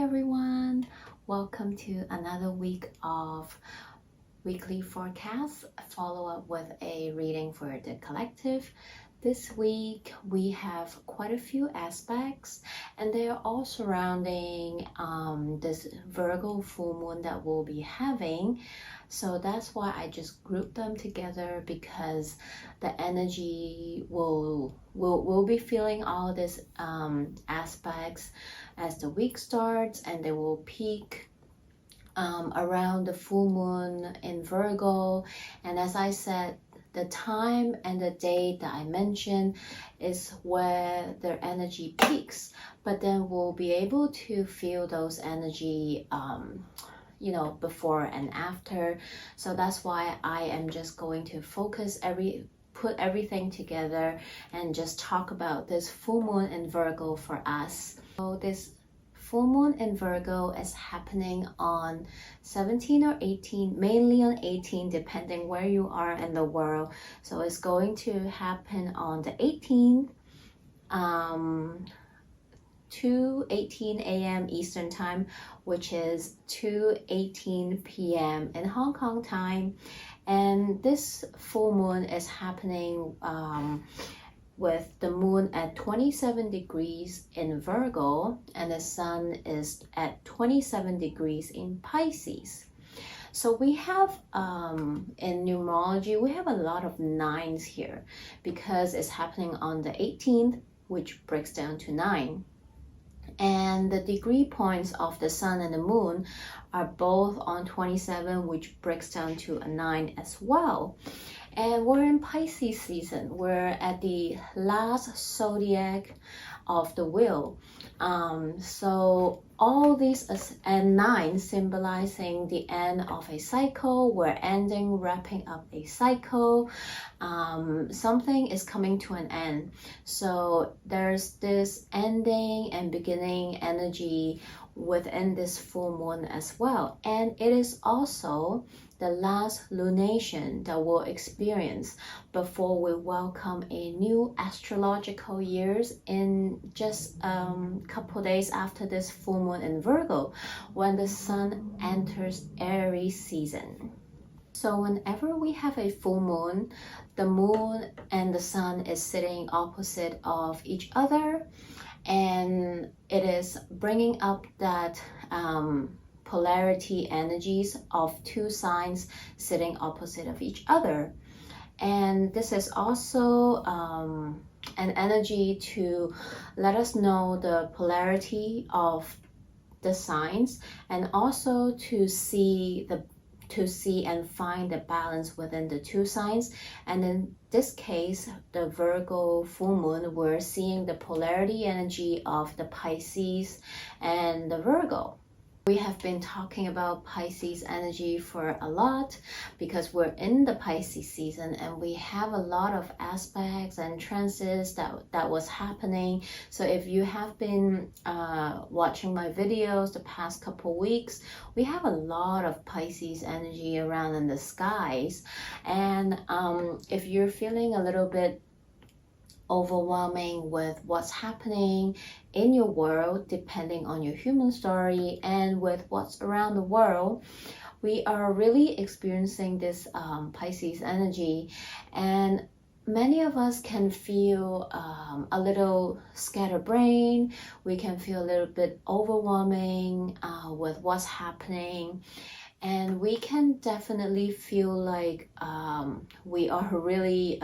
everyone, welcome to another week of weekly forecast, follow up with a reading for the collective. This week we have quite a few aspects and they are all surrounding this Virgo full moon that we'll be having. So that's why I just grouped them together, because the energy will be feeling all these aspects as the week starts, and they will peak around the full moon in Virgo. And as I said, the time and the date that I mentioned is where their energy peaks, but then we'll be able to feel those energy before and after. So that's why I am just going to put everything together and just talk about this full moon in Virgo for us. So this full moon in Virgo is happening on 17 or 18, mainly on 18, depending where you are in the world. So it's going to happen on the 18th, 2:18 a.m. Eastern Time, which is 2:18 p.m. in Hong Kong time. And this full moon is happening with the moon at 27 degrees in Virgo, and the sun is at 27 degrees in Pisces. So we have, in numerology, we have a lot of nines here because it's happening on the 18th, which breaks down to 9. And the degree points of the sun and the moon are both on 27, which breaks down to a 9 as well. And we're in Pisces season. We're at the last zodiac of the wheel. So all these and 9 symbolizing the end of a cycle. We're wrapping up a cycle. Something is coming to an end. So there's this ending and beginning energy within this full moon as well. And it is also the last lunation that we'll experience before we welcome a new astrological years in just a couple days after this full moon in Virgo, when the sun enters Aries season. So whenever we have a full moon, the moon and the sun is sitting opposite of each other, and it is bringing up that polarity energies of two signs sitting opposite of each other. And this is also an energy to let us know the polarity of the signs, and also to see and find the balance within the two signs. And in this case, the Virgo full moon, we're seeing the polarity energy of the Pisces and the Virgo. We have been talking about Pisces energy for a lot because we're in the Pisces season and we have a lot of aspects and transits that was happening. So if you have been watching my videos the past couple weeks, we have a lot of Pisces energy around in the skies. And if you're feeling a little bit overwhelming with what's happening in your world, depending on your human story and with what's around the world, we are really experiencing this Pisces energy. And many of us can feel a little scatterbrained. We can feel a little bit overwhelming with what's happening. And we can definitely feel like we are really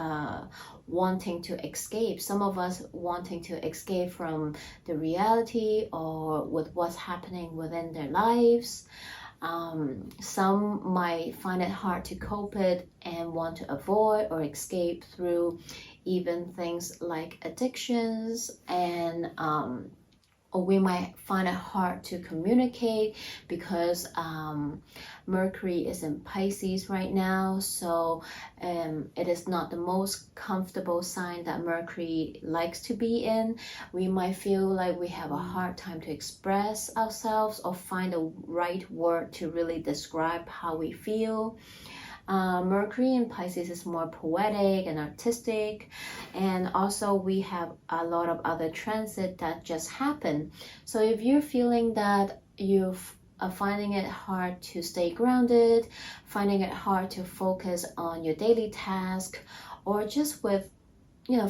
wanting to escape. Some of us wanting to escape from the reality or with what's happening within their lives. Some might find it hard to cope it and want to avoid or escape through even things like addictions, and or we might find it hard to communicate because Mercury is in Pisces right now. So it is not the most comfortable sign that Mercury likes to be in. We might feel like we have a hard time to express ourselves or find the right word to really describe how we feel. Mercury in Pisces is more poetic and artistic, and also we have a lot of other transit that just happened. So if you're feeling that you've finding it hard to stay grounded, finding it hard to focus on your daily task, or just with,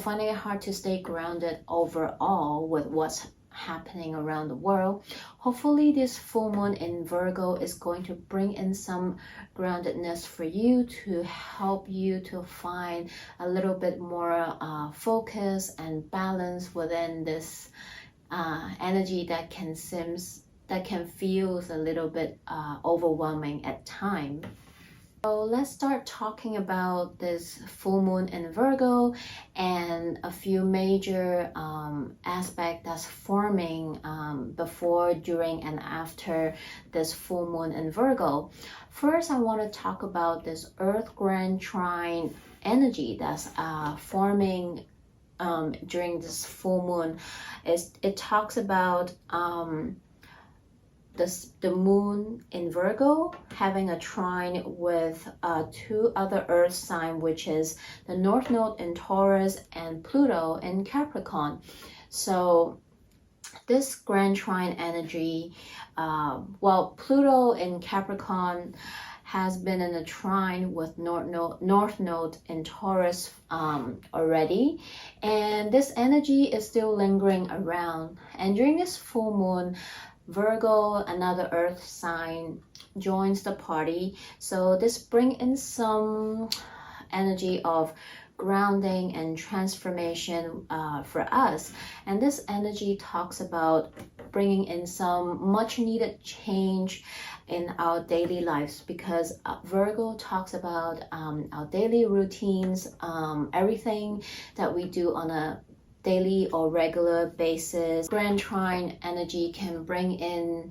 finding it hard to stay grounded overall with what's happening around the world, hopefully this full moon in Virgo is going to bring in some groundedness for you to help you to find a little bit more focus and balance within this energy that can feel a little bit overwhelming at times. So let's start talking about this full moon in Virgo and a few major aspects that's forming before, during, and after this full moon in Virgo. First, I want to talk about this Earth Grand Trine energy that's forming during this full moon. It talks about the moon in Virgo having a trine with two other earth signs, which is the North Node in Taurus and Pluto in Capricorn. So this grand trine energy, Pluto in Capricorn has been in a trine with North Node in Taurus already, and this energy is still lingering around. And during this full moon, Virgo, another earth sign, joins the party. So this brings in some energy of grounding and transformation for us. And this energy talks about bringing in some much needed change in our daily lives, because Virgo talks about our daily routines, everything that we do on a daily or regular basis. Grand Trine energy can bring in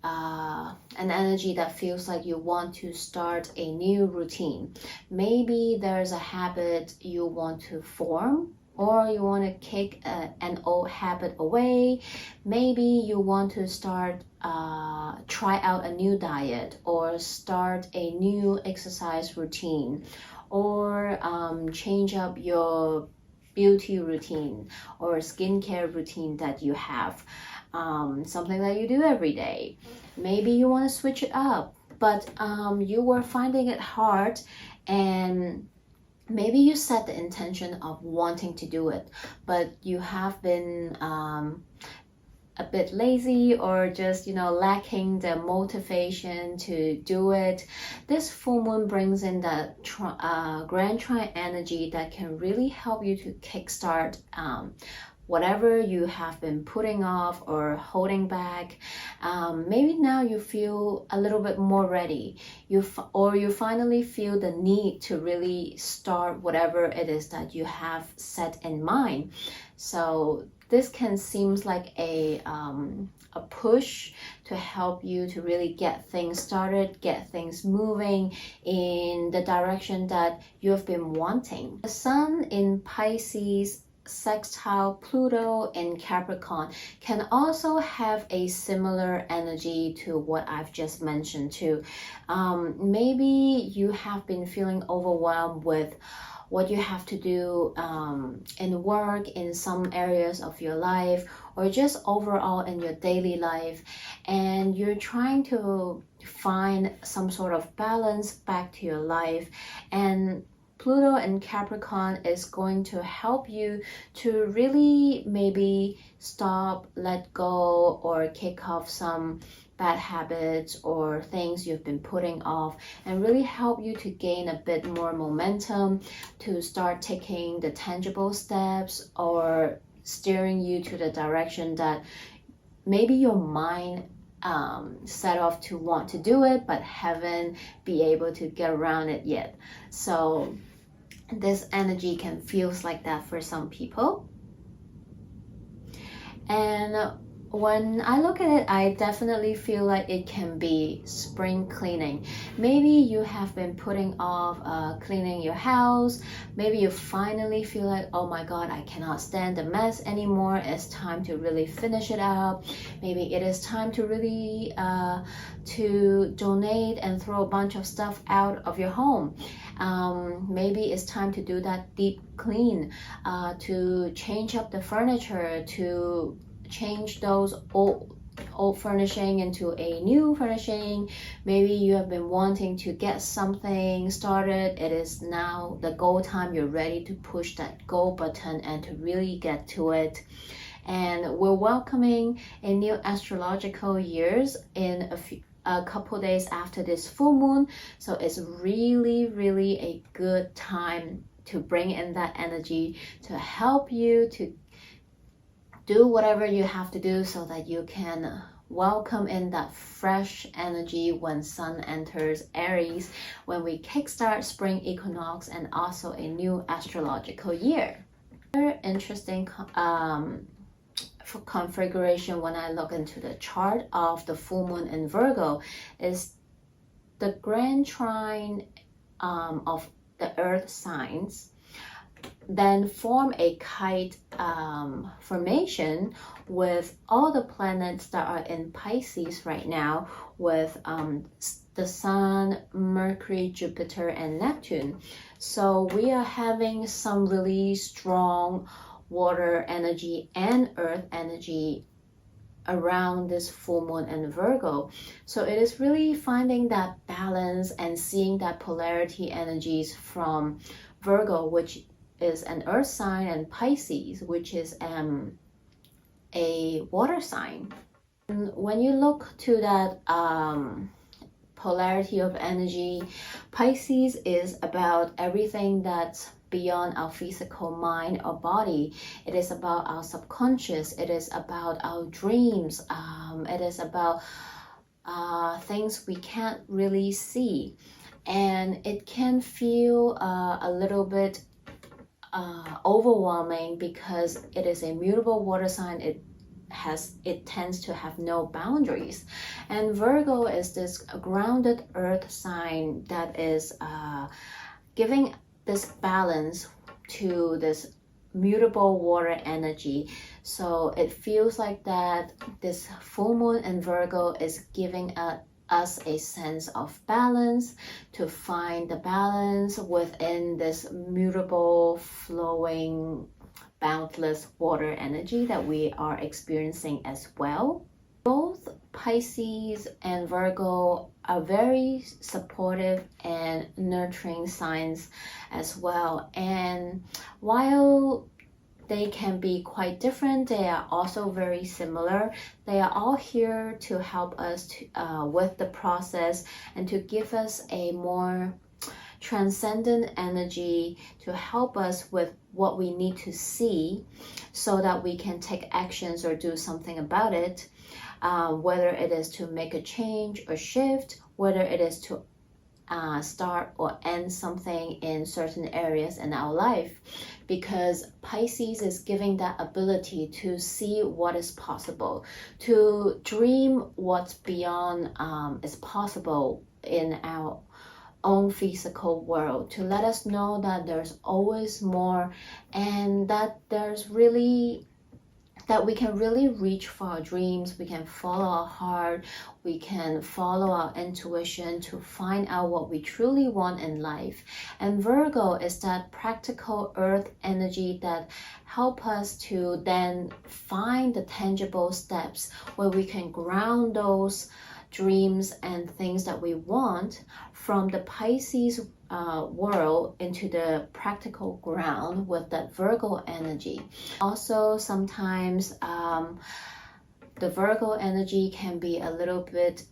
an energy that feels like you want to start a new routine. Maybe there's a habit you want to form, or you want to kick an old habit away. Maybe you want to try out a new diet, or start a new exercise routine, or change up your beauty routine or skincare routine that you have, something that you do every day. Maybe you want to switch it up, but you were finding it hard, and maybe you set the intention of wanting to do it, but you have been a bit lazy, or just lacking the motivation to do it. This full moon brings in that grand trine energy that can really help you to kickstart whatever you have been putting off or holding back. Maybe now you feel a little bit more ready, or you finally feel the need to really start whatever it is that you have set in mind. So this can seem like a push to help you to really get things started, get things moving in the direction that you've been wanting. The sun in Pisces sextile Pluto in Capricorn can also have a similar energy to what I've just mentioned too. Maybe you have been feeling overwhelmed with what you have to do in work, in some areas of your life, or just overall in your daily life, and you're trying to find some sort of balance back to your life. And Pluto in Capricorn is going to help you to really maybe stop, let go, or kick off some bad habits or things you've been putting off, and really help you to gain a bit more momentum to start taking the tangible steps, or steering you to the direction that maybe your mind set off to want to do it, but haven't been able to get around it yet. So this energy can feel like that for some people. And when I look at it, I definitely feel like it can be spring cleaning. Maybe you have been putting off cleaning your house. Maybe you finally feel like, oh my God, I cannot stand the mess anymore. It's time to really finish it up. Maybe it is time to really to donate and throw a bunch of stuff out of your home. Maybe it's time to do that deep clean, to change up the furniture, to change those old furnishing into a new furnishing. Maybe you have been wanting to get something started. It is now the go time. You're ready to push that go button and to really get to it. And we're welcoming a new astrological years in a couple days after this full moon. So it's really a good time to bring in that energy to help you to do whatever you have to do so that you can welcome in that fresh energy when Sun enters Aries, when we kickstart spring equinox and also a new astrological year. Very interesting for configuration when I look into the chart of the full moon in Virgo is the grand trine of the earth signs then form a kite formation with all the planets that are in Pisces right now, with the Sun, Mercury, Jupiter, and Neptune. So we are having some really strong water energy and earth energy around this full moon in Virgo. So it is really finding that balance and seeing that polarity energies from Virgo, which is an earth sign, and Pisces, which is a water sign. And when you look to that polarity of energy, Pisces is about everything that's beyond our physical mind or body. It is about our subconscious. It is about our dreams. It is about things we can't really see. And it can feel a little bit overwhelming because it is a mutable water sign. It tends to have no boundaries, and Virgo is this grounded earth sign that is giving this balance to this mutable water energy. So it feels like that this full moon in Virgo is giving us a sense of balance, to find the balance within this mutable, flowing, boundless water energy that we are experiencing as well. Both Pisces and Virgo are very supportive and nurturing signs as well. And while they can be quite different, they are also very similar. They are all here to help us with the process and to give us a more transcendent energy to help us with what we need to see so that we can take actions or do something about it, whether it is to make a change or shift, whether it is to start or end something in certain areas in our life, because Pisces is giving that ability to see what is possible, to dream what's beyond is possible in our own physical world, to let us know that there's always more, and that there's really that we can really reach for our dreams. We can follow our heart, we can follow our intuition to find out what we truly want in life. And Virgo is that practical earth energy that help us to then find the tangible steps where we can ground those dreams and things that we want from the Pisces world into the practical ground with that Virgo energy. Also, sometimes the Virgo energy can be a little bit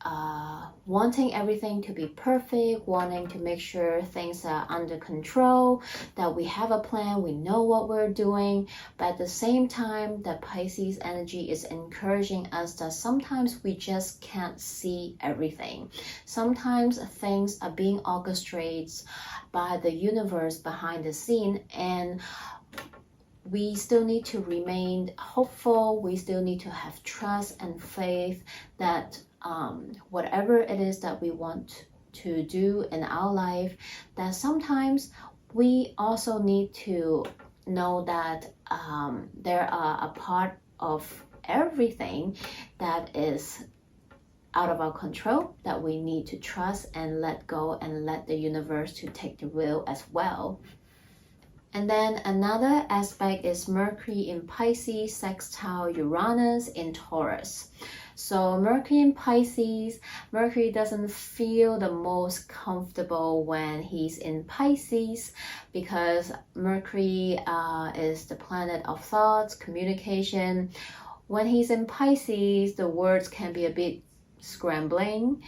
wanting everything to be perfect, wanting to make sure things are under control, that we have a plan, we know what we're doing. But at the same time, the Pisces energy is encouraging us that sometimes we just can't see everything. Sometimes things are being orchestrated by the universe behind the scene, and we still need to remain hopeful. We still need to have trust and faith that whatever it is that we want to do in our life, that sometimes we also need to know that there are a part of everything that is out of our control, that we need to trust and let go and let the universe to take the wheel as well. And then another aspect is Mercury in Pisces sextile Uranus in Taurus. So Mercury in Pisces, Mercury doesn't feel the most comfortable when he's in Pisces, because Mercury is the planet of thoughts, communication. When he's in Pisces, the words can be a bit scrambling.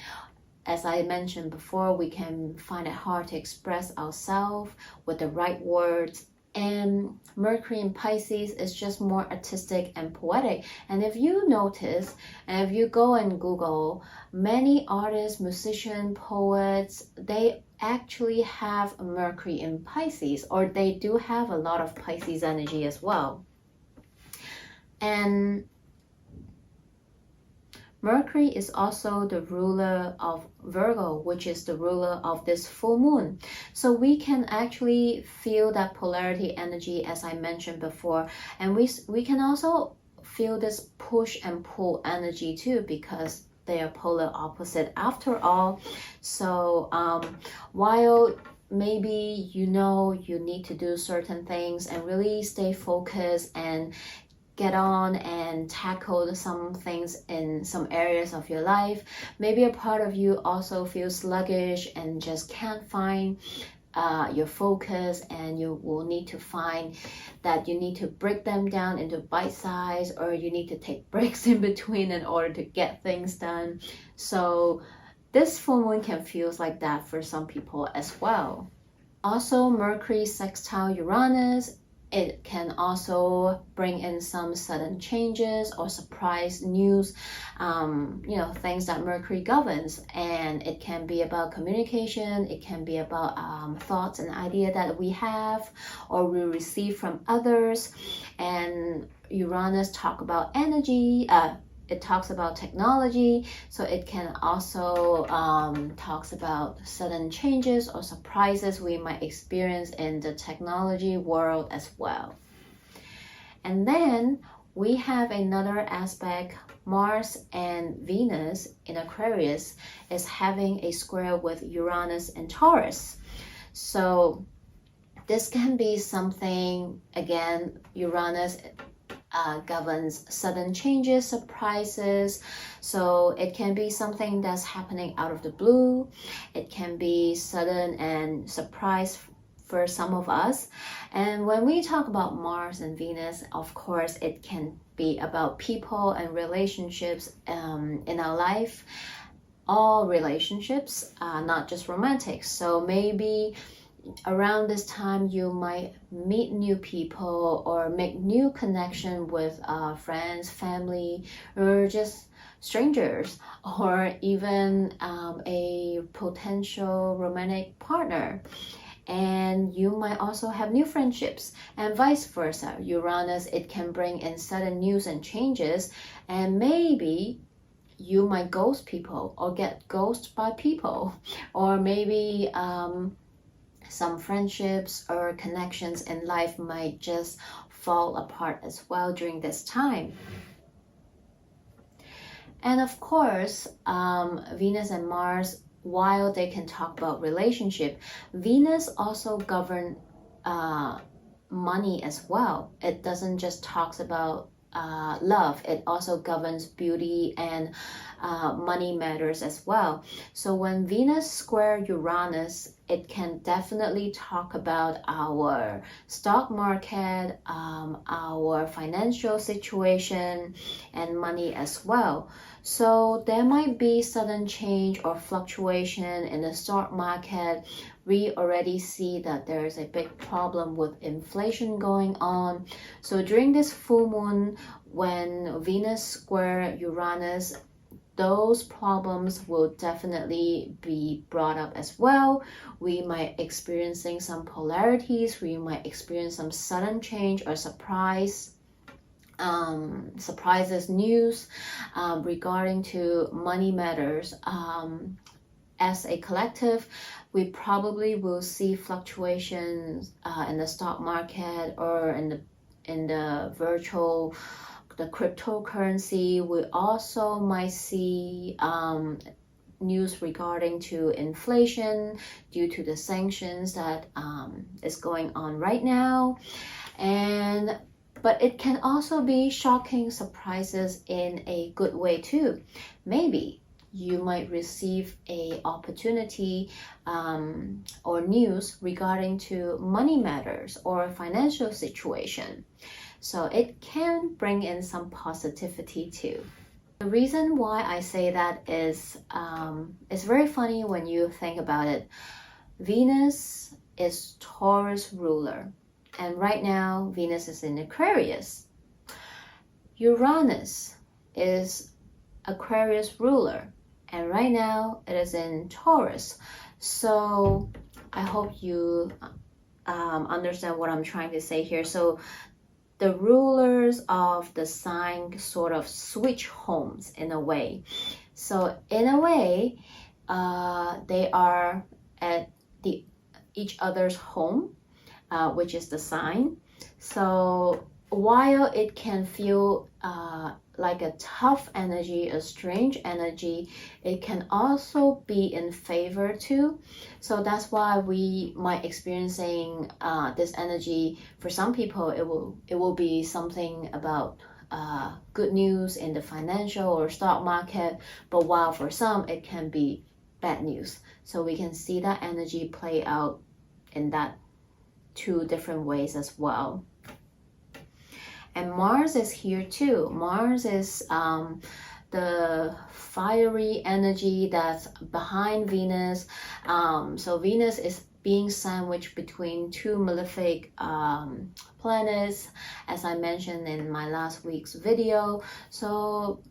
As I mentioned before, we can find it hard to express ourselves with the right words. And Mercury in Pisces is just more artistic and poetic. And if you notice, and if you go and Google, many artists, musicians, poets, they actually have Mercury in Pisces, or they do have a lot of Pisces energy as well. And Mercury is also the ruler of Virgo, which is the ruler of this full moon. So we can actually feel that polarity energy, as I mentioned before. And we can also feel this push and pull energy too, because they are polar opposite after all. So while maybe you know you need to do certain things and really stay focused and get on and tackle some things in some areas of your life, maybe a part of you also feels sluggish and just can't find your focus, and you will need to find that you need to break them down into bite size, or you need to take breaks in between in order to get things done. So this full moon can feel like that for some people as well. Also, Mercury sextile Uranus, it can also bring in some sudden changes or surprise news, things that Mercury governs. And it can be about communication, it can be about thoughts and ideas that we have or we receive from others. And Uranus talk about energy, it talks about technology, so it can also talks about sudden changes or surprises we might experience in the technology world as well. And then we have another aspect. Mars and Venus in Aquarius is having a square with Uranus and Taurus. So this can be something, again, Uranus governs sudden changes, surprises. So it can be something that's happening out of the blue. It can be sudden and surprise for some of us. And when we talk about Mars and Venus, of course, it can be about people and relationships in our life. All relationships, not just romantic. So maybe around this time you might meet new people or make new connection with friends, family, or just strangers, or even a potential romantic partner. And you might also have new friendships, and vice versa. Uranus, it can bring in sudden news and changes, and maybe you might ghost people or get ghosted by people, or maybe some friendships or connections in life might just fall apart as well during this time. And of course, Venus and Mars, while they can talk about relationship, Venus also governs money as well. It doesn't just talk about love, it also governs beauty and money matters as well. So when Venus square Uranus, it can definitely talk about our stock market, our financial situation, and money as well. So there might be sudden change or fluctuation in the stock market. We already see that there is a big problem with inflation going on. So during this full moon, when Venus square Uranus, those problems will definitely be brought up as well. We might experiencing some polarities, we might experience some sudden change or surprises news regarding to money matters. As a collective, we probably will see fluctuations in the stock market or in the cryptocurrency. We also might see news regarding to inflation due to the sanctions that is going on right now. But it can also be shocking surprises in a good way too. Maybe you might receive a opportunity or news regarding to money matters or financial situation. So it can bring in some positivity too. The reason why I say that is it's very funny when you think about it. Venus is Taurus ruler, and right now Venus is in Aquarius. Uranus is Aquarius ruler, and right now it is in Taurus. So I hope you understand what I'm trying to say here. So the rulers of the sign sort of switch homes in a way. So in a way, they are at each other's home, which is the sign. So while it can feel like a tough energy, a strange energy, it can also be in favor too. So that's why we might experiencing this energy. For some people, it will be something about good news in the financial or stock market, but while for some it can be bad news. So we can see that energy play out in that two different ways as well. And Mars is here too. Mars is the fiery energy that's behind Venus. So Venus is being sandwiched between two malefic planets, as I mentioned in my last week's video. So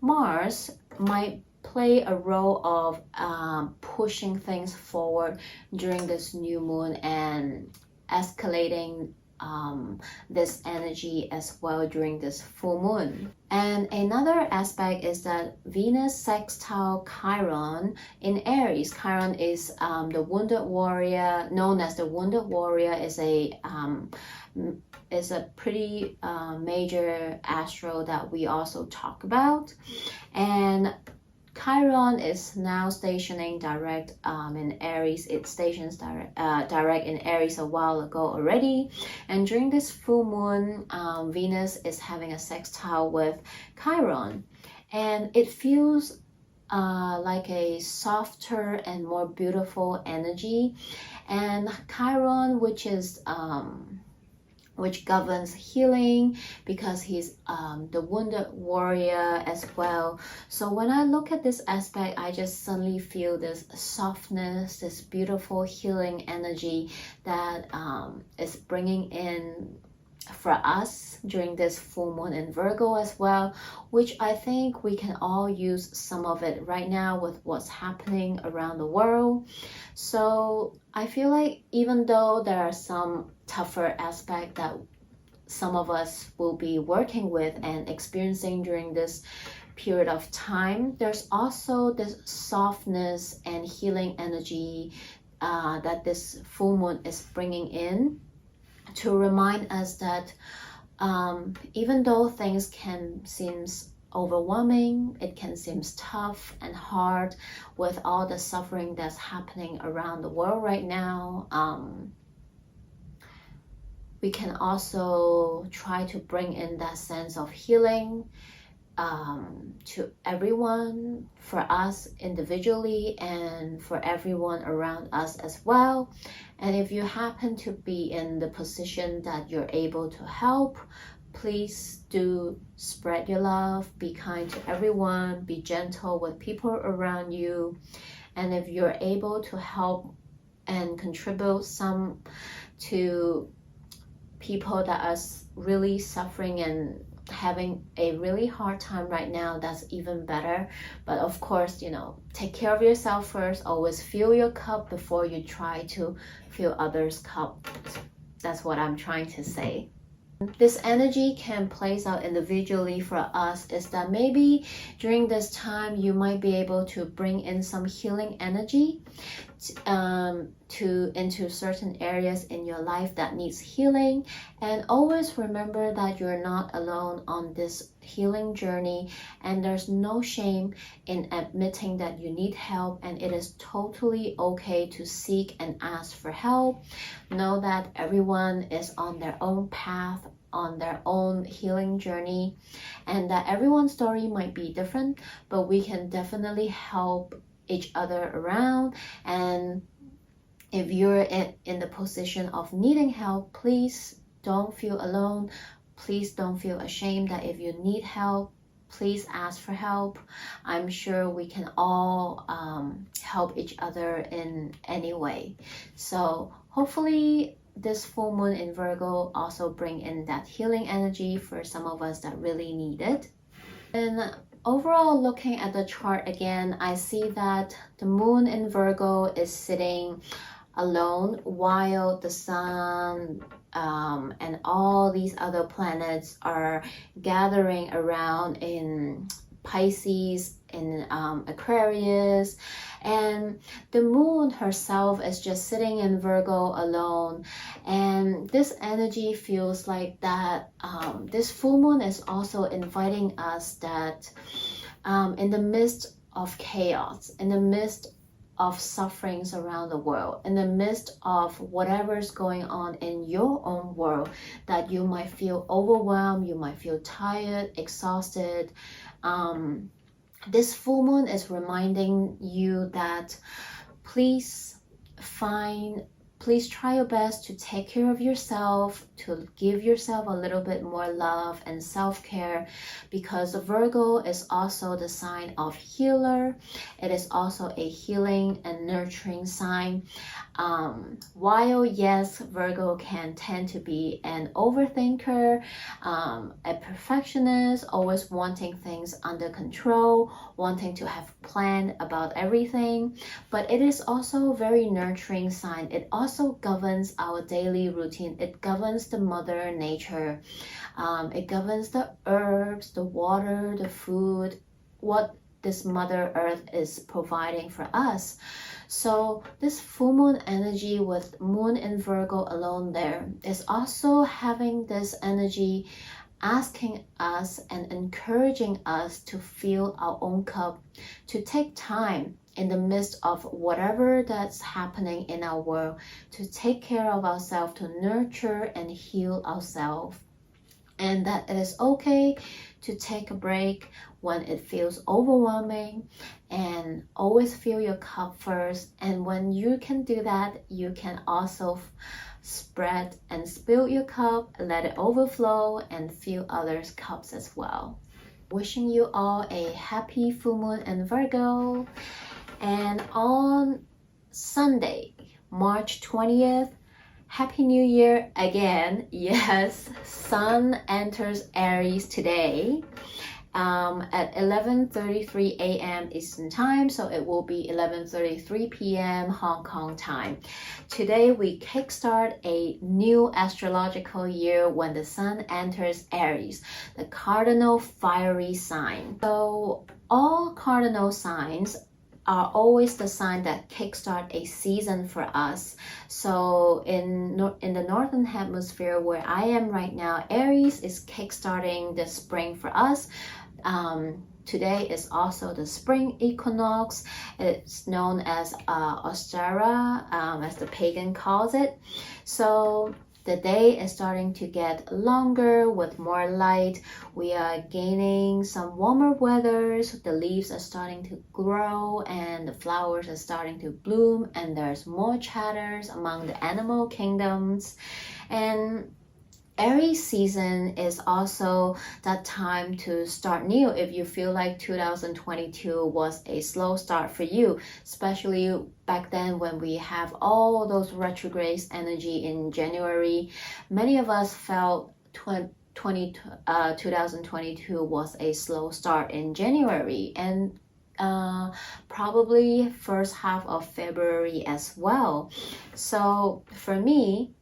Mars might play a role of pushing things forward during this new moon and escalating this energy as well during this full moon. And another aspect is that Venus sextile Chiron in Aries. Chiron is the wounded warrior, known as the wounded warrior, is a pretty major astro that we also talk about. And Chiron is now stationing direct in Aries. It stations direct in Aries a while ago already. And during this full moon, Venus is having a sextile with Chiron. And it feels like a softer and more beautiful energy. And Chiron, which governs healing, because he's the wounded warrior as well. So when I look at this aspect, I just suddenly feel this softness, this beautiful healing energy that is bringing in for us during this full moon in Virgo as well, which I think we can all use some of it right now with what's happening around the world. So I feel like even though there are some tougher aspects that some of us will be working with and experiencing during this period of time, there's also this softness and healing energy that this full moon is bringing in to remind us that even though things can seem overwhelming, it can seem tough and hard with all the suffering that's happening around the world right now, we can also try to bring in that sense of healing to everyone, for us individually and for everyone around us as well. And if you happen to be in the position that you're able to help, please do spread your love, be kind to everyone, be gentle with people around you. And if you're able to help and contribute some to people that are really suffering and having a really hard time right now, that's even better. But of course, take care of yourself first. Always fill your cup before you try to fill others' cup. That's what I'm trying to say. This energy can plays out individually for us is that maybe during this time you might be able to bring in some healing energy into certain areas in your life that needs healing. And always remember that you're not alone on this healing journey, and there's no shame in admitting that you need help, and it is totally okay to seek and ask for help. Know that everyone is on their own path, on their own healing journey, and that everyone's story might be different, but we can definitely help each other around. And if you're in the position of needing help, please don't feel alone. Please don't feel ashamed that if you need help, please ask for help. I'm sure we can all help each other in any way. So hopefully this full moon in Virgo also bring in that healing energy for some of us that really need it. And overall, looking at the chart again, I see that the moon in Virgo is sitting alone while the sun and all these other planets are gathering around in Pisces, in Aquarius, and the moon herself is just sitting in Virgo alone. And this energy feels like that this full moon is also inviting us that in the midst of chaos, in the midst of sufferings around the world, in the midst of whatever's going on in your own world, that you might feel overwhelmed, you might feel tired, exhausted. This full moon is reminding you that please try your best to take care of yourself, to give yourself a little bit more love and self-care, because Virgo is also the sign of healer. It is also a healing and nurturing sign. While yes, Virgo can tend to be an overthinker, a perfectionist, always wanting things under control, wanting to have plan about everything, but it is also a very nurturing sign. It also governs our daily routine. It governs the mother nature. It governs the herbs, the water, the food, what this Mother Earth is providing for us. So this full moon energy with moon in Virgo alone there is also having this energy asking us and encouraging us to fill our own cup, to take time in the midst of whatever that's happening in our world, to take care of ourselves, to nurture and heal ourselves. And that it is okay to take a break when it feels overwhelming, and always fill your cup first. And when you can do that, you can also spread and spill your cup, let it overflow, and fill others' cups as well. Wishing you all a happy full moon in Virgo. And on Sunday, March 20th, Happy New Year again. Yes, Sun enters Aries today at 11:33 a.m. Eastern Time, so it will be 11:33 p.m. Hong Kong time. Today we kickstart a new astrological year when the Sun enters Aries, the cardinal fiery sign. So all cardinal signs are always the sign that kickstart a season for us. So in the northern hemisphere where I am right now, Aries is kickstarting the spring for us. Today is also the spring equinox. It's known as Ostara, as the pagan calls it. So the day is starting to get longer with more light. We are gaining some warmer weather. The leaves are starting to grow and the flowers are starting to bloom, and there's more chatters among the animal kingdoms. And Aries season is also that time to start new if you feel like 2022 was a slow start for you, especially back then when we have all those retrograde energy in January. Many of us felt 2022 was a slow start in January, and probably first half of February as well. So for me,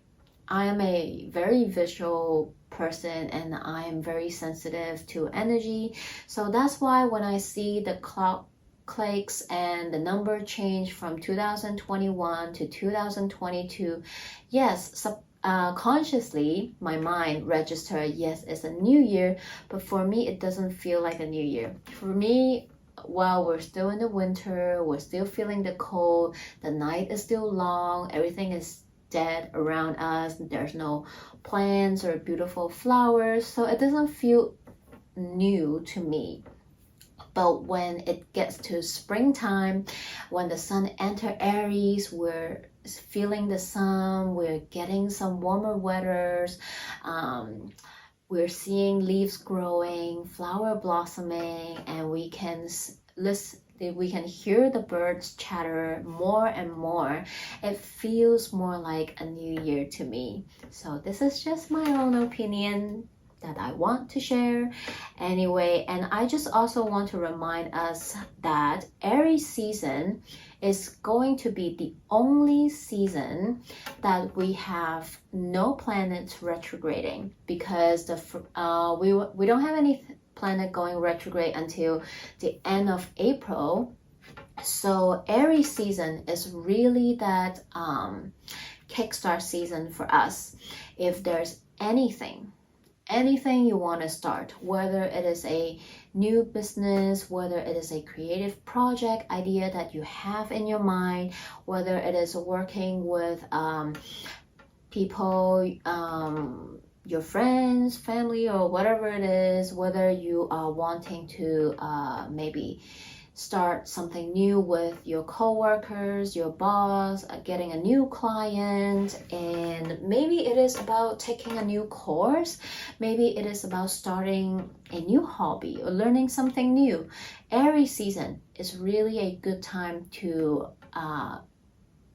I am a very visual person and I am very sensitive to energy. So that's why when I see the clock clicks and the number change from 2021 to 2022, yes, consciously my mind registered, yes, it's a new year, but for me it doesn't feel like a new year. For me, while we're still in the winter, we're still feeling the cold, the night is still long, everything is dead around us, there's no plants or beautiful flowers, so it doesn't feel new to me. But when it gets to springtime, when the sun enters Aries, we're feeling the sun, we're getting some warmer weathers, we're seeing leaves growing, flower blossoming, and we can hear the birds chatter more and more. It feels more like a new year to me. So this is just my own opinion that I want to share anyway. And I just also want to remind us that Aries season is going to be the only season that we have no planets retrograding, because we don't have any planet going retrograde until the end of April. So Aries season is really that kickstart season for us. If there's anything you want to start, whether it is a new business, whether it is a creative project idea that you have in your mind, whether it is working with people, your friends, family, or whatever it is, whether you are wanting to maybe start something new with your coworkers, your boss, getting a new client, and maybe it is about taking a new course, maybe it is about starting a new hobby or learning something new. Aries season is really a good time to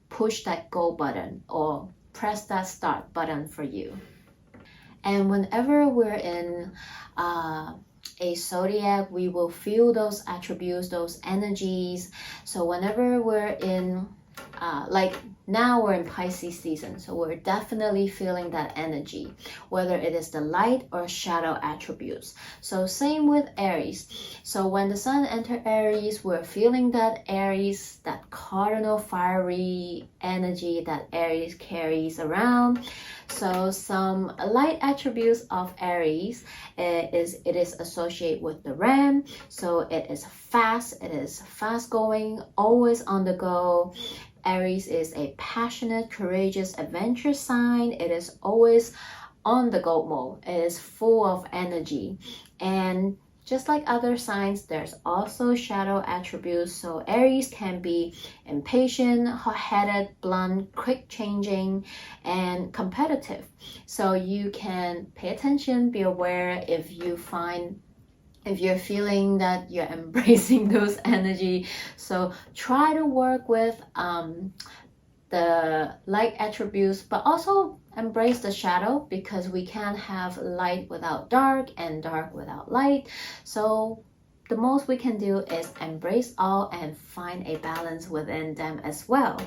push that go button or press that start button for you. And whenever we're in a zodiac, we will feel those attributes, those energies. So whenever we're in like now we're in Pisces season, so we're definitely feeling that energy, whether it is the light or shadow attributes. So same with Aries. So when the sun enters Aries, we're feeling that Aries, that cardinal fiery energy that Aries carries around. So some light attributes of Aries it is associated with the ram. So it is fast going, always on the go. Aries is a passionate, courageous, adventurous sign. It is always on the go mode. It is full of energy. And just like other signs, there's also shadow attributes. So Aries can be impatient, hot-headed, blunt, quick changing, and competitive. So you can pay attention, be aware if you're feeling that you're embracing those energy. So try to work with the light attributes, but also embrace the shadow, because we can't have light without dark and dark without light. So the most we can do is embrace all and find a balance within them as well.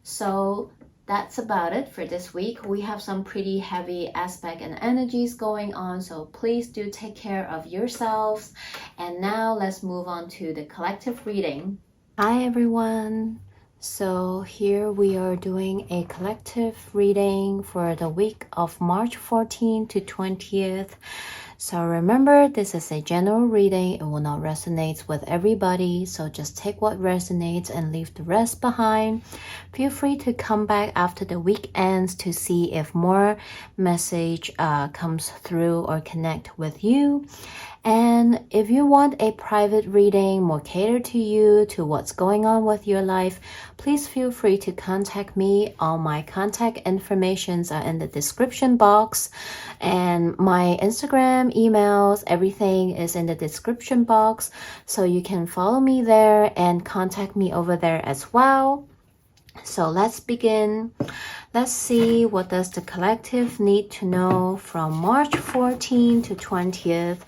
So that's about it for this week. We have some pretty heavy aspect and energies going on, so please do take care of yourselves. And now let's move on to the collective reading. Hi everyone. So here we are doing a collective reading for the week of March 14th to 20th. So remember, this is a general reading. It will not resonate with everybody. So just take what resonates and leave the rest behind. Feel free to come back after the week ends to see if more message comes through or connect with you. And if you want a private reading more catered to you, to what's going on with your life, please feel free to contact me. All my contact informations are in the description box, and my Instagram, emails, everything is in the description box, so you can follow me there and contact me over there as well. So let's begin. Let's see, what does the collective need to know from March 14th to 20th.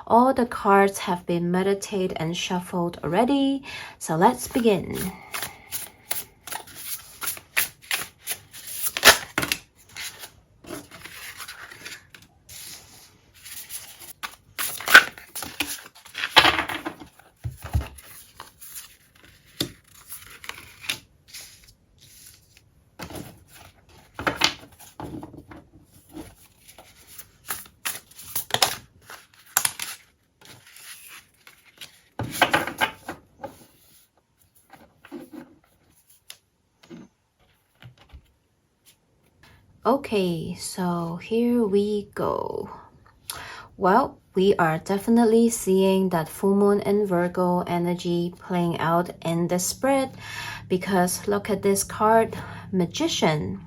All the cards have been meditated and shuffled already, so let's begin. Okay, so here we go. Well, we are definitely seeing that full moon and Virgo energy playing out in the spread, because look at this card, Magician.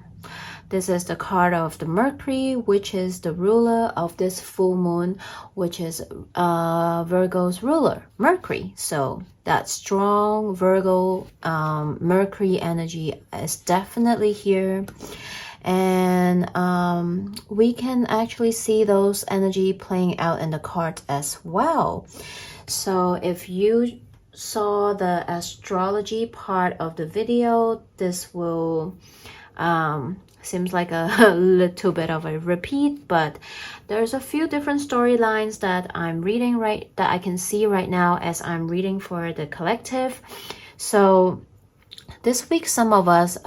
This is the card of the Mercury, which is the ruler of this full moon, which is Virgo's ruler, Mercury. So that strong Virgo Mercury energy is definitely here. And we can actually see those energy playing out in the cards as well. So if you saw the astrology part of the video, this will seems like a little bit of a repeat, but there's a few different storylines that I'm reading that I can see right now as I'm reading for the collective. So this week, some of us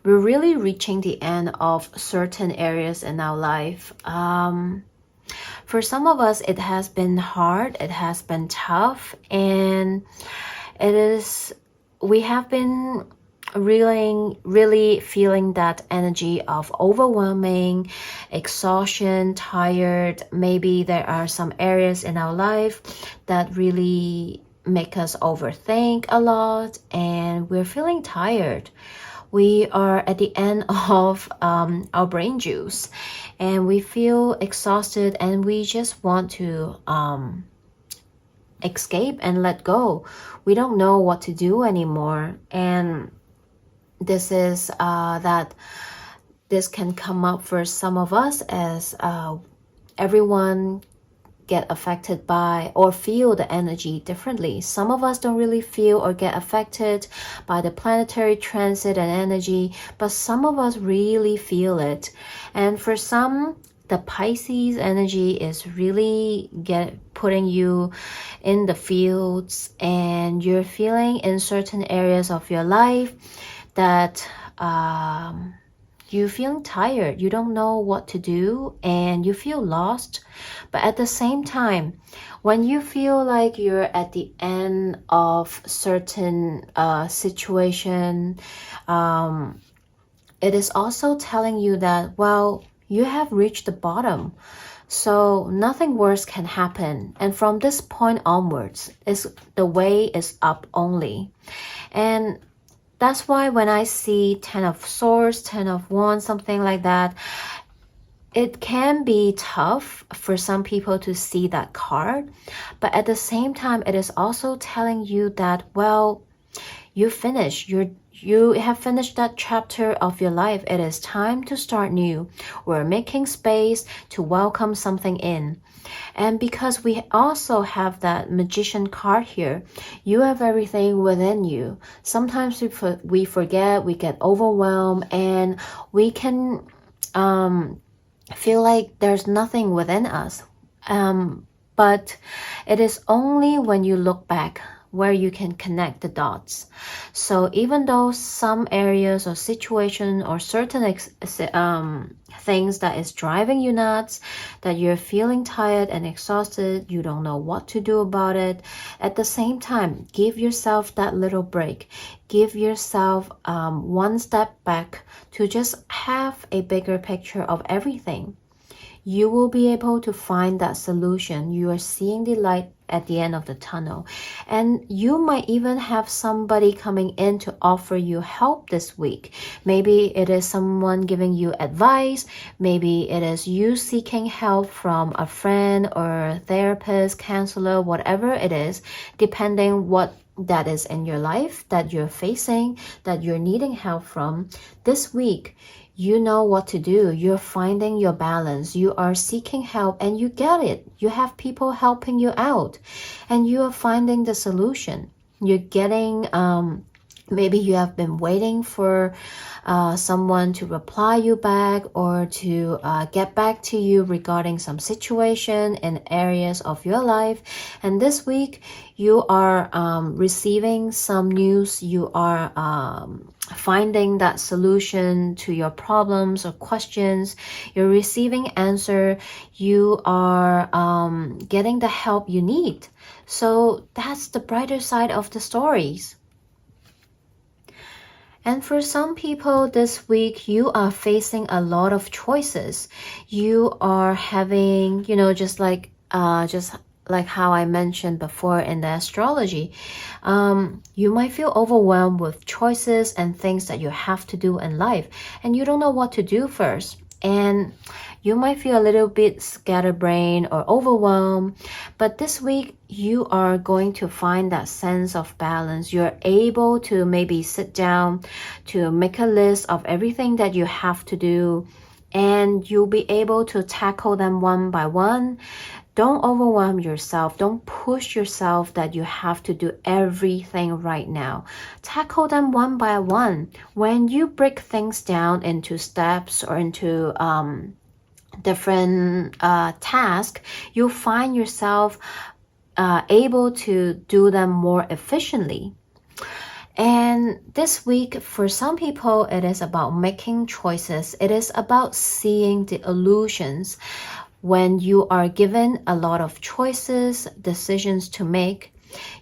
we're really reaching the end of certain areas in our life. For some of us, it has been hard, it has been tough, and we have been really feeling that energy of overwhelming, exhaustion, tired. Maybe there are some areas in our life that really make us overthink a lot, and we're feeling tired. We are at the end of our brain juice, and we feel exhausted, and we just want to escape and let go. We don't know what to do anymore, and this is that this can come up for some of us as everyone get affected by or feel the energy differently. Some of us don't really feel or get affected by the planetary transit and energy, but some of us really feel it. And for some, the Pisces energy is really putting you in the fields, and you're feeling in certain areas of your life that you're feeling tired, you don't know what to do, and you feel lost. But at the same time, when you feel like you're at the end of certain situation, it is also telling you that, well, you have reached the bottom, so nothing worse can happen. And from this point onwards, the way is up only. And that's why when I see 10 of Swords, 10 of Wands, something like that, it can be tough for some people to see that card. But at the same time, it is also telling you that, well, you finished. You have finished that chapter of your life. It is time to start new. We're making space to welcome something in. And because we also have that Magician card here, you have everything within you. Sometimes we forget, we get overwhelmed, and we can feel like there's nothing within us. But it is only when you look back where you can connect the dots. So even though some areas or situation or certain things that is driving you nuts, that you're feeling tired and exhausted, you don't know what to do about it, at the same time, give yourself that little break. Give yourself one step back to just have a bigger picture of everything. You will be able to find that solution. You are seeing the light at the end of the tunnel. And you might even have somebody coming in to offer you help this week. Maybe it is someone giving you advice. Maybe it is you seeking help from a friend or a therapist, counselor, whatever it is, depending what that is in your life, that you're facing, that you're needing help from, this week, you know what to do. You're finding your balance. You are seeking help and you get it. You have people helping you out and you are finding the solution. You're getting, maybe you have been waiting for someone to reply you back or to get back to you regarding some situation in areas of your life. And this week, you are receiving some news. You are finding that solution to your problems or questions. You're receiving answer. You are getting the help you need. So that's the brighter side of the stories. And for some people this week, you are facing a lot of choices. You are having, just like how I mentioned before in the astrology, you might feel overwhelmed with choices and things that you have to do in life, and you don't know what to do first. And you might feel a little bit scatterbrained or overwhelmed, but this week you are going to find that sense of balance. You're able to maybe sit down to make a list of everything that you have to do, and you'll be able to tackle them one by one. Don't overwhelm yourself. Don't push yourself that you have to do everything right now. Tackle them one by one. When you break things down into steps or into different tasks, you'll find yourself able to do them more efficiently. And this week, for some people, it is about making choices. It is about seeing the illusions. When you are given a lot of choices, decisions to make,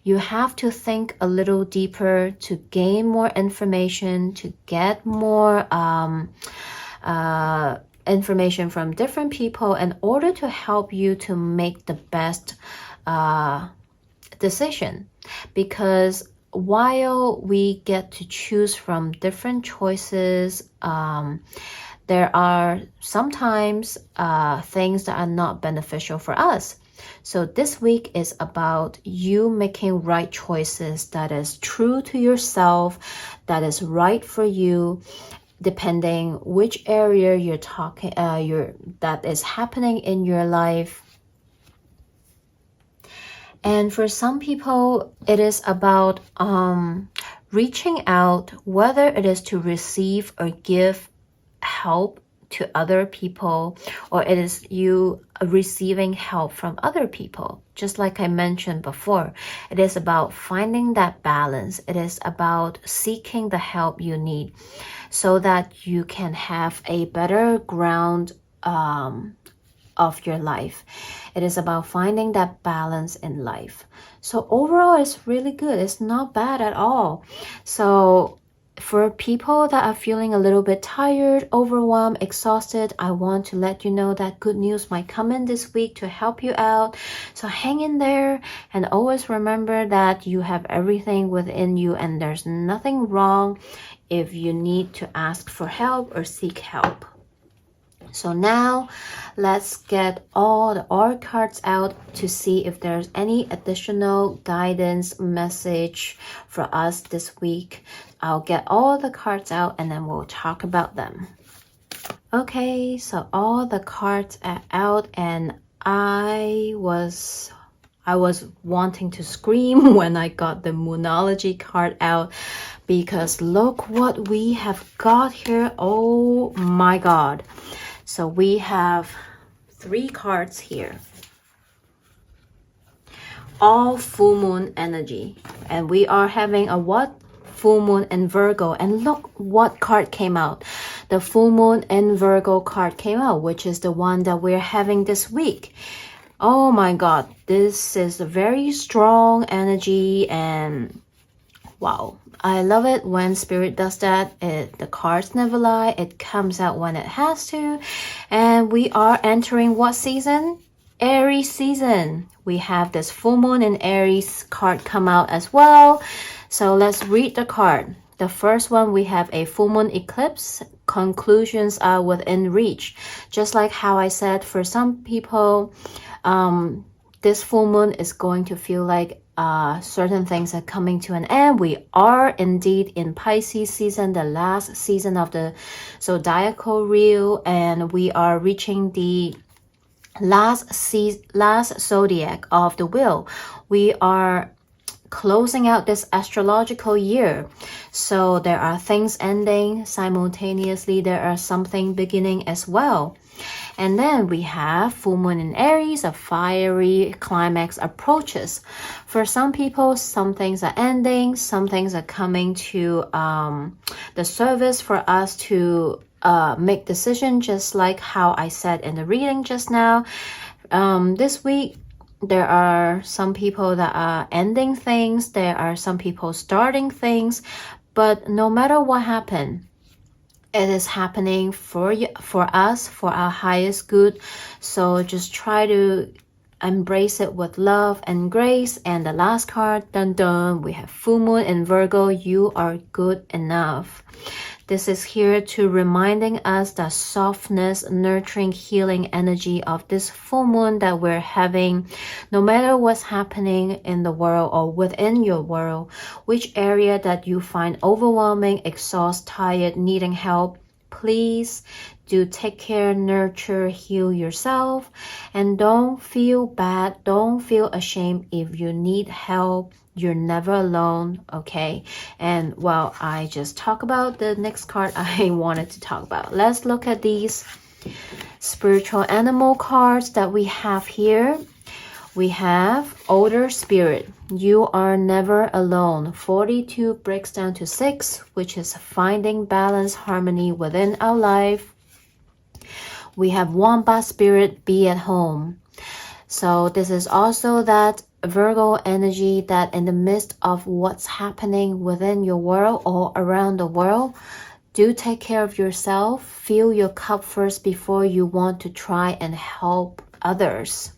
you have to think a little deeper to gain more information, to get more information from different people in order to help you to make the best decision. Because while we get to choose from different choices, there are sometimes things that are not beneficial for us. So this week is about you making right choices that is true to yourself, that is right for you, depending which area you're talking, that is happening in your life. And for some people, it is about reaching out, whether it is to receive or give help to other people, or it is you receiving help from other people. Just like I mentioned before, it is about finding that balance. It is about seeking the help you need so that you can have a better ground of your life. It is about finding that balance in life. So overall, it's really good. It's not bad at all. So for people that are feeling a little bit tired, overwhelmed, exhausted, I want to let you know that good news might come in this week to help you out. So hang in there and always remember that you have everything within you and there's nothing wrong if you need to ask for help or seek help. So now let's get all the oracle cards out to see if there's any additional guidance message for us this week. I'll get all the cards out and then we'll talk about them. Okay, so all the cards are out and I was wanting to scream when I got the Moonology card out because look what we have got here. Oh my God. So we have 3 cards here, all full moon energy, and we are having a what? Full moon in Virgo, and look what card came out. The full moon in Virgo card came out, which is the one that we're having this week. Oh my God, this is a very strong energy and wow. I love it when Spirit does that. The cards never lie. It comes out when it has to. And we are entering what season? Aries season. We have this full moon in Aries card come out as well. So let's read the card. The first one, we have a full moon eclipse. Conclusions are within reach. Just like how I said, for some people, this full moon is going to feel like certain things are coming to an end. We are indeed in Pisces season, the last season of the zodiacal wheel, and we are reaching the last zodiac of the wheel. We are closing out this astrological year. So there are things ending simultaneously. There are something beginning as well. And then we have full moon in Aries, a fiery climax approaches. For some people, some things are ending, some things are coming to the service for us to make decisions, just like how I said in the reading just now. This week, there are some people that are ending things. There are some people starting things. But no matter what happened, it is happening for you, for us, for our highest good. So just try to embrace it with love and grace. And the last card, dun dun, we have full moon in Virgo. You are good enough. This is here to reminding us that softness, nurturing, healing energy of this full moon that we're having, no matter what's happening in the world or within your world, which area that you find overwhelming, exhausted, tired, needing help, please do take care, nurture, heal yourself, and don't feel bad, don't feel ashamed if you need help. You're never alone, okay? And while I just talk about the next card I wanted to talk about, let's look at these spiritual animal cards that we have here. We have older spirit. You are never alone. 42 breaks down to 6, which is finding balance, harmony within our life. We have wombat spirit, be at home. So this is also that Virgo energy that in the midst of what's happening within your world or around the world, do take care of yourself. Fill your cup first before you want to try and help others.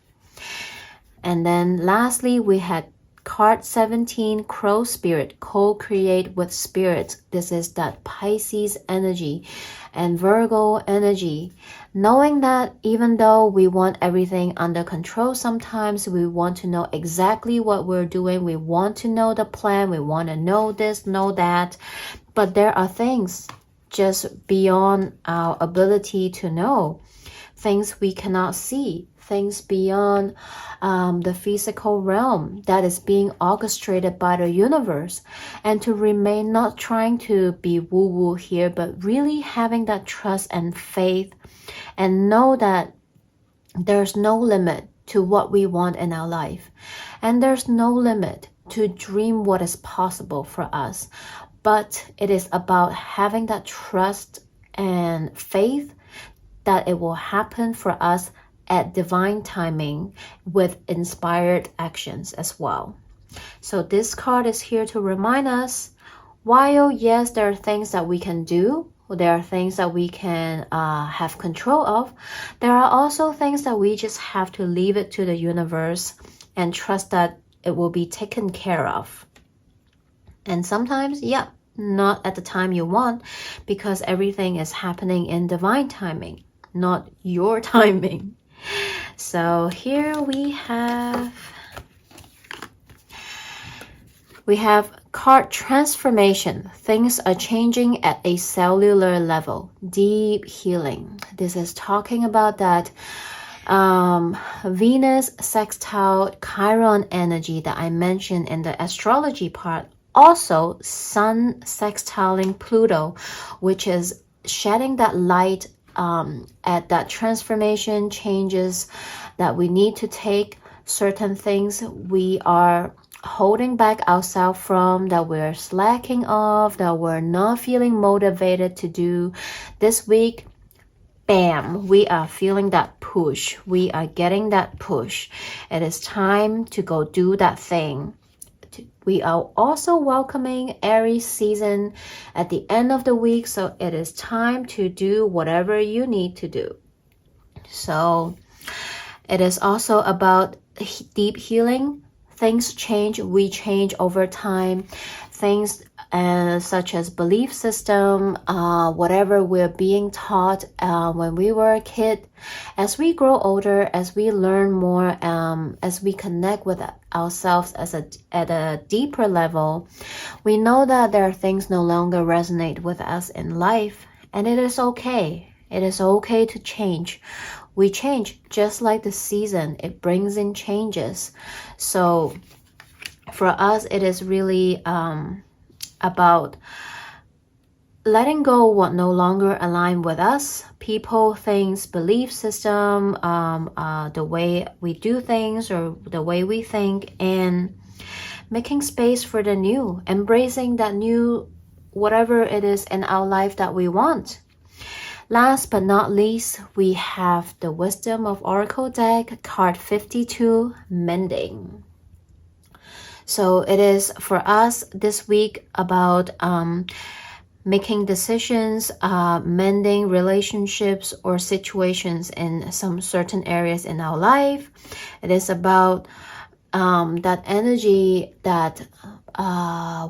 And then lastly, we had card 17, crow spirit, co-create with spirit. This is that Pisces energy and Virgo energy. Knowing that even though we want everything under control, sometimes we want to know exactly what we're doing. We want to know the plan. We want to know this, know that. But there are things just beyond our ability to know. Things we cannot see. Things beyond the physical realm that is being orchestrated by the universe. And to remain not trying to be woo-woo here, but really having that trust and faith and know that there's no limit to what we want in our life. And there's no limit to dream what is possible for us. But it is about having that trust and faith that it will happen for us at divine timing with inspired actions as well. So this card is here to remind us, while yes, there are things that we can do, there are things that we can have control of, there are also things that we just have to leave it to the universe and trust that it will be taken care of. And sometimes, yeah, not at the time you want, because everything is happening in divine timing, not your timing. So here we have card transformation. Things are changing at a cellular level. Deep healing. This is talking about that Venus sextile Chiron energy that I mentioned in the astrology part. Also, Sun sextiling Pluto, which is shedding that light at that transformation changes that we need to take. Certain things we are holding back ourselves from, that we're slacking off, that we're not feeling motivated to do. This week, bam, we are feeling that push. We are getting that push. It is time to go do that thing. We are also welcoming Aries season at the end of the week, so it is time to do whatever you need to do. So it is also about deep healing. Things change, we change over time. Things such as belief system, whatever we're being taught when we were a kid. As we grow older, as we learn more, as we connect with ourselves at a deeper level, we know that there are things no longer resonate with us in life, and it is okay. It is okay to change. We change just like the season. It brings in changes. So for us, it is really about letting go what no longer align with us, people, things, belief system, the way we do things or the way we think, and making space for the new, embracing that new, whatever it is in our life that we want. Last but not least, we have the Wisdom of Oracle deck, card 52, Mending. So it is for us this week about making decisions, mending relationships or situations in some certain areas in our life. It is about that energy that,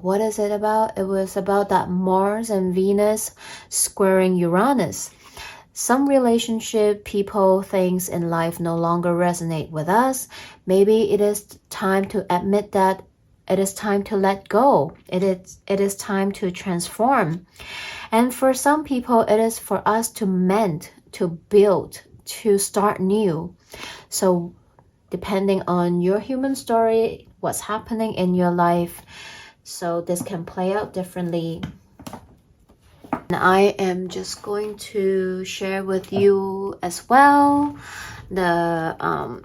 what is it about? It was about that Mars and Venus squaring Uranus. Some relationship, people, things in life no longer resonate with us. Maybe it is time to admit that it is time to let go. It is time to transform. And for some people, it is for us to mend, to build, to start new. So depending on your human story, what's happening in your life, so this can play out differently. And I am just going to share with you as well the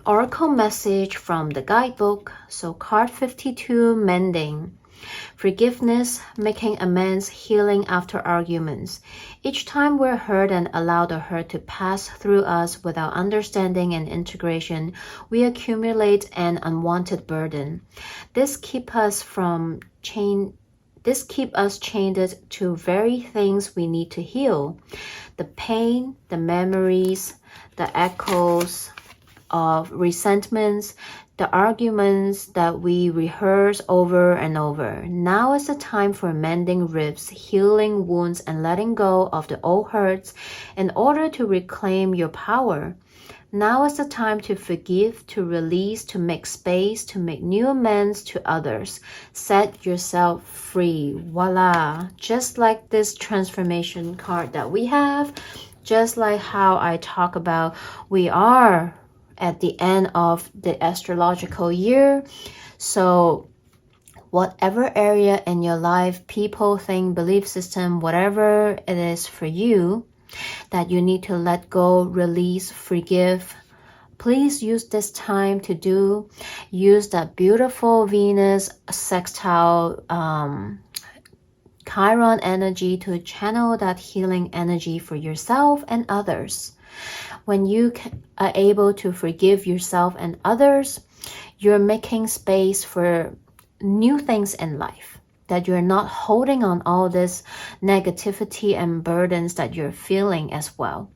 oracle message from the guidebook. So card 52, Mending. Forgiveness, making amends, healing after arguments. Each time we're hurt and allow the hurt to pass through us without understanding and integration, we accumulate an unwanted burden. This keeps us chained to very things we need to heal. The pain, the memories, the echoes of resentments, the arguments that we rehearse over and over. Now is the time for mending ribs, healing wounds, and letting go of the old hurts in order to reclaim your power. Now is the time to forgive, to release, to make space, to make new amends to others. Set yourself free. Voila! Just like this transformation card that we have, just like how I talk about, we are at the end of the astrological year. So whatever area in your life, people, thing, belief system, whatever it is for you that you need to let go, release, forgive, please use this time to use that beautiful Venus sextile Chiron energy to channel that healing energy for yourself and others. When you are able to forgive yourself and others, you're making space for new things in life, that you're not holding on all this negativity and burdens that you're feeling as well.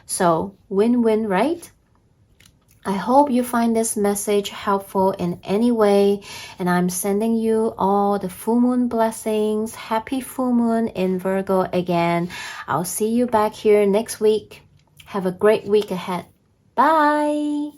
So win-win, right? I hope you find this message helpful in any way, and I'm sending you all the full moon blessings. Happy full moon in Virgo again. I'll see you back here next week. Have a great week ahead. Bye!